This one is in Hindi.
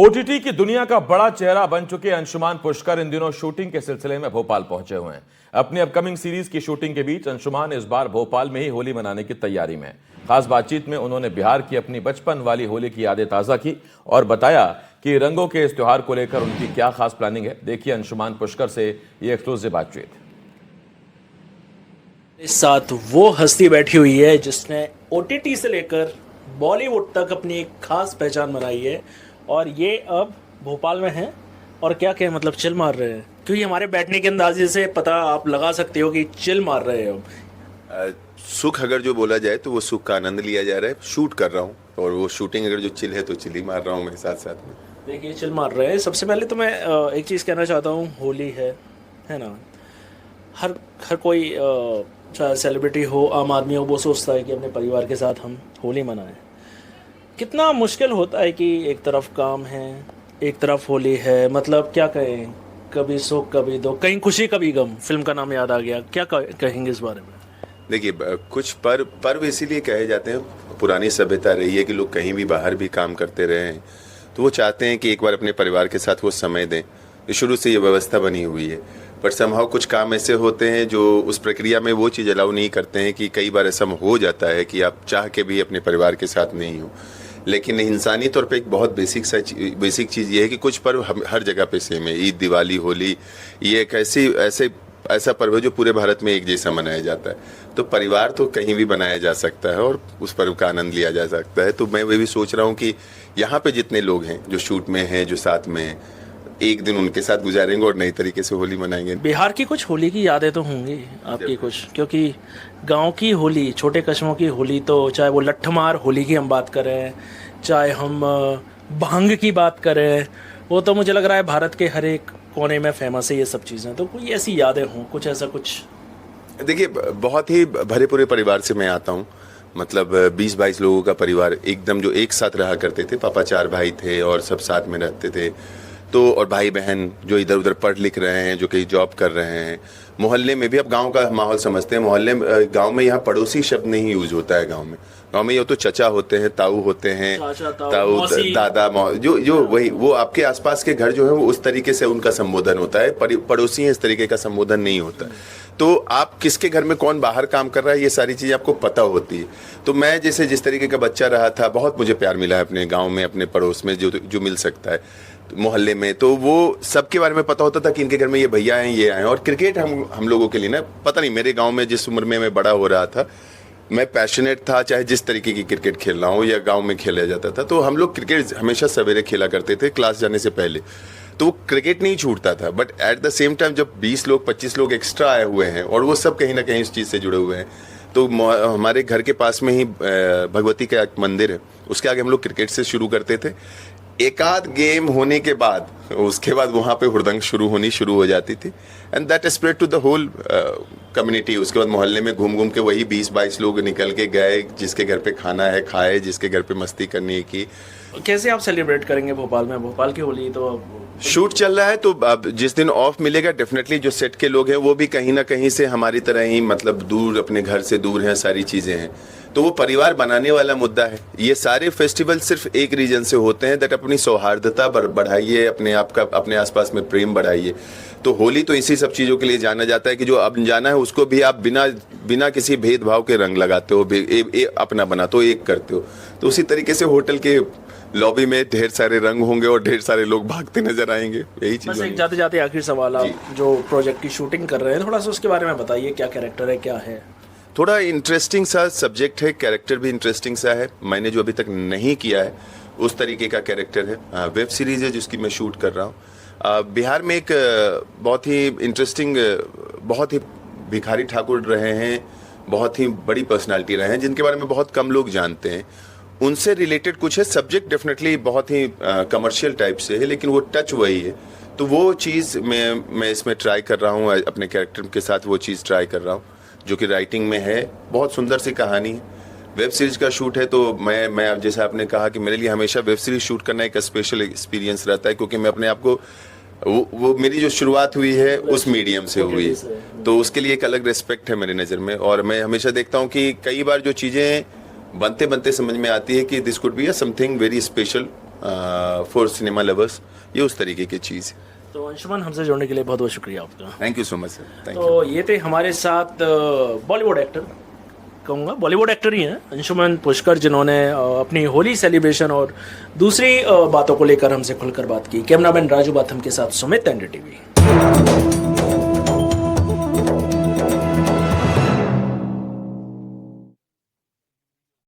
ओटीटी की दुनिया का बड़ा चेहरा बन चुके अंशुमान पुष्कर इन दिनों शूटिंग के सिलसिले में भोपाल पहुंचे हुए हैं। अपनी अपकमिंग सीरीज की शूटिंग के बीच अंशुमान इस बार भोपाल में ही होली मनाने की तैयारी में हैं। खास बातचीत में उन्होंने बिहार की अपनी बचपन वाली होली की यादें ताजा की और बताया कि रंगों के इस त्योहार को लेकर उनकी क्या खास प्लानिंग है। देखिए अंशुमान पुष्कर से ये एक्सक्लूसिव बातचीत। इस साथ वो हस्ती बैठी हुई है जिसने ओटीटी से लेकर बॉलीवुड तक अपनी एक खास पहचान बनाई है और ये अब भोपाल में हैं और क्या क्या मतलब चिल मार रहे हैं, क्योंकि हमारे बैठने के अंदाजे से पता आप लगा सकते हो कि चिल मार रहे हैं अब। सुख अगर जो बोला जाए तो वो सुख का आनंद लिया जा रहा है। शूट कर रहा हूँ और वो शूटिंग अगर जो चिल है तो चिल ही मार रहा हूँ मैं साथ साथ में। देखिए चिल मार रहे हैं। सबसे पहले तो मैं एक चीज़ कहना चाहता हूँ, होली है ना, हर कोई चाहे सेलिब्रिटी हो आम आदमी हो वो सोचता है कि अपने परिवार के साथ हम होली मनाएं। कितना मुश्किल होता है कि एक तरफ काम है एक तरफ होली है, मतलब क्या कहें, कभी सुख कभी दुख, कहीं खुशी कभी गम। फिल्म का नाम याद आ गया, क्या कहेंगे इस बारे में? देखिए कुछ पर्व इसीलिए कहे जाते हैं, पुरानी सभ्यता रही है कि लोग कहीं भी बाहर भी काम करते रहे हैं तो वो चाहते हैं कि एक बार अपने परिवार के साथ वो समय दें। शुरू से ये व्यवस्था बनी हुई है, पर समहाउ कुछ काम ऐसे होते हैं जो उस प्रक्रिया में वो चीज़ अलाउ नहीं करते हैं कि कई बार ऐसा हो जाता है कि आप चाह के भी अपने परिवार के साथ नहीं हो। लेकिन इंसानी तौर पे एक बहुत बेसिक चीज़ ये है कि कुछ पर्व हर जगह पे सेम है। ईद, दिवाली, होली, ये एक ऐसा पर्व है जो पूरे भारत में एक जैसा मनाया जाता है। तो परिवार तो कहीं भी बनाया जा सकता है और उस पर्व का आनंद लिया जा सकता है। तो मैं भी सोच रहा हूँ कि यहाँ पे जितने लोग हैं जो शूट में हैं, जो साथ में हैं, एक दिन उनके साथ गुजारेंगे और नई तरीके से होली मनाएंगे। बिहार की कुछ होली की यादें तो होंगी आपकी कुछ, क्योंकि गांव की होली, छोटे कस्बों की होली, तो चाहे वो लट्ठमार होली की हम बात करें, चाहे हम भांग की बात करें, वो तो मुझे लग रहा है भारत के हर एक कोने में फेमस है ये सब चीज़ें। तो कोई ऐसी यादें हों, कुछ ऐसा कुछ? देखिए बहुत ही भरे पूरे परिवार से मैं आता हूँ, मतलब 20-22 लोगों का परिवार एकदम जो एक साथ रहा करते थे। पापा 4 भाई थे और सब साथ में रहते थे। तो और भाई बहन जो इधर उधर पढ़ लिख रहे हैं, जो कहीं जॉब कर रहे हैं। मोहल्ले में भी अब गांव का माहौल समझते हैं। मोहल्ले में, गांव में यहाँ पड़ोसी शब्द नहीं यूज होता है। गांव में ये तो चचा होते हैं, ताऊ होते हैं, ताऊ, दादा, जो वही वो आपके आसपास के घर जो है वो उस तरीके से उनका संबोधन होता है। पड़ोसी हैं इस तरीके का संबोधन नहीं होता। तो आप किसके घर में कौन बाहर काम कर रहा है ये सारी चीज़ें आपको पता होती है। तो मैं जैसे जिस तरीके का बच्चा रहा था, बहुत मुझे प्यार मिला है अपने गाँव में, अपने पड़ोस में जो मिल सकता है मोहल्ले में। तो वो सबके बारे में पता होता था कि इनके घर में ये भैया हैं, ये आए। और क्रिकेट हम लोगों के लिए ना, पता नहीं, मेरे गांव में जिस उम्र में मैं बड़ा हो रहा था, मैं पैशनेट था, चाहे जिस तरीके की क्रिकेट खेल रहा हूँ या गांव में खेला जाता था। तो हम लोग क्रिकेट हमेशा सवेरे खेला करते थे क्लास जाने से पहले। तो वो क्रिकेट नहीं छूटता था। But at the same time जब 20 लोग 25 लोग एक्स्ट्रा आए हुए हैं और वो सब कहीं ना कहीं इस चीज़ से जुड़े हुए हैं, तो हमारे घर के पास में ही भगवती का एक मंदिर है, उसके आगे हम लोग क्रिकेट से शुरू करते थे। एक आध गेम होने के बाद उसके बाद वहाँ पे हुड़दंग शुरू हो जाती थी। And that spread to the whole community. उसके बाद मोहल्ले में घूम घूम के वही 20-22 लोग निकल के गए, जिसके घर पे खाना है खाए, जिसके घर पे मस्ती करनी है की। कैसे आप सेलिब्रेट करेंगे भोपाल में? भोपाल की होली तो शूट चल रहा है, तो अब जिस दिन ऑफ मिलेगा डेफिनेटली जो सेट के लोग हैं वो भी कहीं ना कहीं से हमारी तरह ही, मतलब दूर, अपने घर से दूर हैं, सारी चीज़ें हैं। तो वो परिवार बनाने वाला मुद्दा है। ये सारे फेस्टिवल सिर्फ एक रीजन से होते हैं, दैट अपनी सौहार्दता बढ़ाइए, अपने आप का, अपने आसपास में प्रेम बढ़ाइए। तो होली तो इसी सब चीज़ों के लिए जाना जाता है कि जो अब जाना है उसको भी आप बिना किसी भेदभाव के रंग लगाते हो, अपना बनाते हो, एक करते हो। तो उसी तरीके से होटल के लॉबी में ढेर सारे रंग होंगे और ढेर सारे लोग भागते नजर आएंगे। यही चीज। बस एक जाते जाते आखिरी सवाल, आप जो प्रोजेक्ट की शूटिंग कर रहे हैं थोड़ा सा उसके बारे में बताइए, क्या कैरेक्टर है, क्या है? थोड़ा इंटरेस्टिंग सा सब्जेक्ट है, कैरेक्टर भी इंटरेस्टिंग सा है। मैंने जो अभी तक नहीं किया है उस तरीके का कैरेक्टर है। वेब सीरीज है जिसकी मैं शूट कर रहा हूँ। बिहार में एक बहुत ही इंटरेस्टिंग, बहुत ही भिखारी ठाकुर रहे हैं, बहुत ही बड़ी पर्सनालिटी रहे हैं जिनके बारे में बहुत कम लोग जानते हैं। उनसे रिलेटेड कुछ है। सब्जेक्ट डेफिनेटली बहुत ही कमर्शियल टाइप से है, लेकिन वो टच वही है। तो वो चीज़ मैं इसमें ट्राई कर रहा हूँ, अपने कैरेक्टर के साथ वो चीज़ ट्राई कर रहा हूँ, जो कि राइटिंग में है। बहुत सुंदर सी कहानी है। वेब सीरीज का शूट है, तो मैं जैसे आपने कहा कि मेरे लिए हमेशा वेब सीरीज शूट करना एक स्पेशल एक्सपीरियंस रहता है, क्योंकि मैं अपने आप को वो मेरी जो शुरुआत हुई है उस मीडियम से हुई है, तो उसके लिए एक अलग रिस्पेक्ट है मेरी नज़र में। और मैं हमेशा देखता हूँ कि कई बार जो चीज़ें बनते बनते समझ में आती है कि this could be something very special for cinema lovers, ये उस तरीके की चीज़ है। तो अंशुमन, हमसे जुड़ने के लिए बहुत बहुत शुक्रिया आपका। Thank you so much sir, thank you. तो ये थे हमारे साथ बॉलीवुड एक्टर, कहूँगा बॉलीवुड एक्टर ही हैं, अंशुमन पुष्कर, जिन्होंने अपनी होली सेलिब्रेशन और दूसरी बातों को लेकर हमसे खुलकर बात की। कैमरामैन राजू बाथम के साथ सुमित, एनडीटीवी।